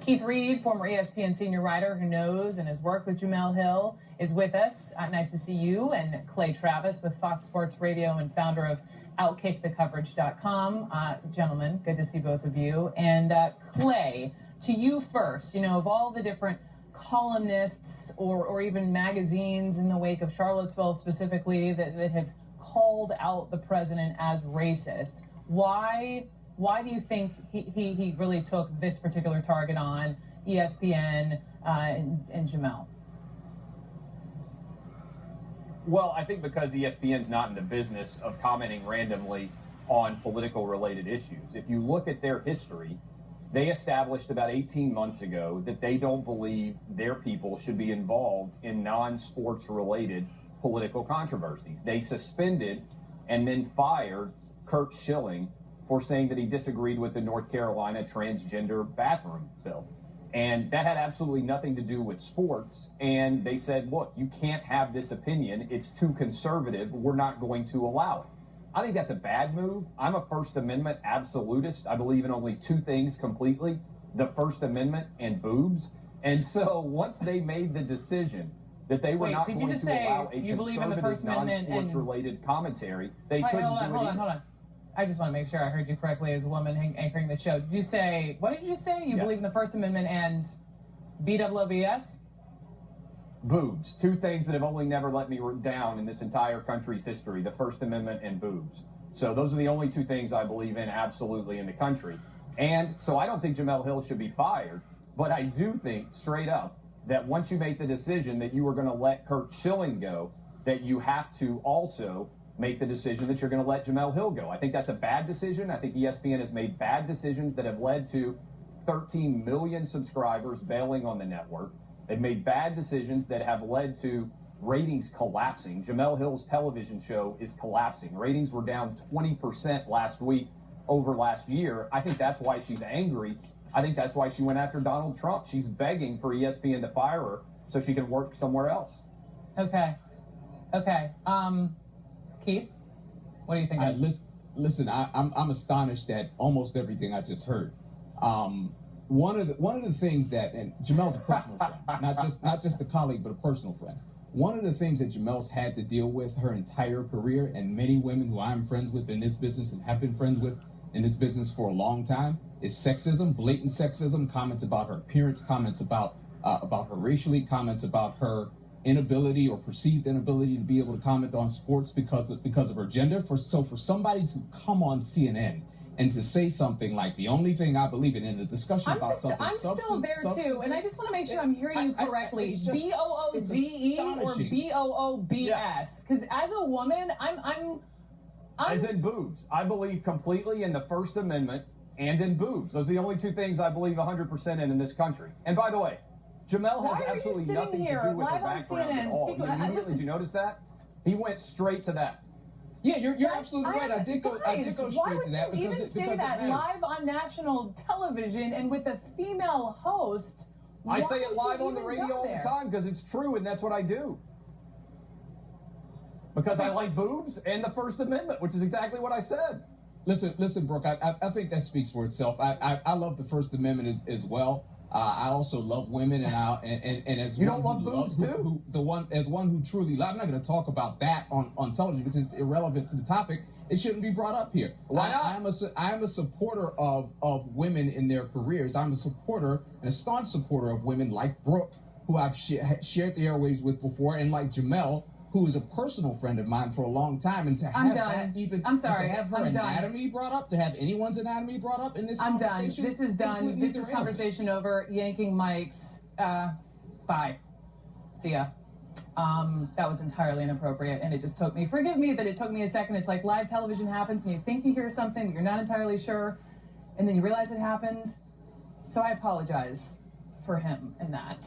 Keith Reed, former ESPN senior writer who knows and has worked with Jemele Hill, is with us. Nice to see you. And Clay Travis with Fox Sports Radio and founder of OutkickTheCoverage.com. Gentlemen, good to see both of you. And Clay, to you first. You know, of all the different columnists or even magazines in the wake of Charlottesville specifically that have called out the president as racist, why do you think he really took this particular target on ESPN and Jemele? Well, I think because ESPN's not in the business of commenting randomly on political related issues. If you look at their history, they established about 18 months ago that they don't believe their people should be involved in non-sports related political controversies. They suspended and then fired Curt Schilling for saying that he disagreed with the North Carolina transgender bathroom bill. And that had absolutely nothing to do with sports. And they said, look, you can't have this opinion. It's too conservative. We're not going to allow it. I think that's a bad move. I'm a First Amendment absolutist. I believe in only two things completely, the First Amendment and boobs. And so once they made the decision that they were not going to allow a conservative non-sports related commentary, they couldn't do it. Hold on. I just want to make sure I heard you correctly as a woman anchoring the show. Did you say, what did you say? You believe in the First Amendment and BWOBS? Boobs. Two things that have only never let me down in this entire country's history, the First Amendment and boobs. So those are the only two things I believe in absolutely in the country. And so I don't think Jemele Hill should be fired, but I do think straight up that once you make the decision that you are going to let Curt Schilling go, that you have to also make the decision that you're going to let Jemele Hill go. I think that's a bad decision. I think ESPN has made bad decisions that have led to 13 million subscribers bailing on the network. They've made bad decisions that have led to ratings collapsing. Jemele Hill's television show is collapsing. Ratings were down 20% last week over last year. I think that's why she's angry. I think that's why she went after Donald Trump. She's begging for ESPN to fire her so she can work somewhere else. Okay. Keith, what do you think? Listen, I'm astonished at almost everything I just heard. One of the things that, and Jemele's a personal friend, not just a colleague, but a personal friend. One of the things that Jemele's had to deal with her entire career, and many women who I'm friends with in this business and have been friends with in this business for a long time, is sexism, blatant sexism, comments about her appearance, comments about her racially, comments about her inability or perceived inability to be able to comment on sports because of her gender. For somebody to come on CNN and to say something like the only thing I believe in a discussion about something. I'm still there too, and I just want to make sure I'm hearing you correctly. BOOZE or BOOBS? Because as a woman, I'm as in boobs. I believe completely in the First Amendment and in boobs. Those are the only two things I believe 100% in this country. And by the way, Jemele has absolutely nothing to do with her background at all. Did you notice that? He went straight to that. Yeah, you're absolutely right. I did go straight to that. Why would you even say that live on national television and with a female host? I say it live on the radio all the time because it's true, and that's what I do. Because I like boobs and the First Amendment, which is exactly what I said. Listen, Brooke, I think that speaks for itself. I love the First Amendment as well. I also love women, and as you don't love boobs too. As one who truly, I'm not going to talk about that on television because it's irrelevant to the topic. It shouldn't be brought up here. Why not? I am a supporter of women in their careers. I'm a supporter and a staunch supporter of women like Brooke, who I've shared the airwaves with before, and like Jemele, who is a personal friend of mine for a long time, and to have to have her anatomy brought up, to have anyone's anatomy brought up in this conversation. I'm done. This is done. This is conversation over. Yanking mics. Bye. See ya. That was entirely inappropriate, and it just took me. Forgive me that it took me a second. It's like live television happens, and you think you hear something, you're not entirely sure, and then you realize it happened. So I apologize for him in that.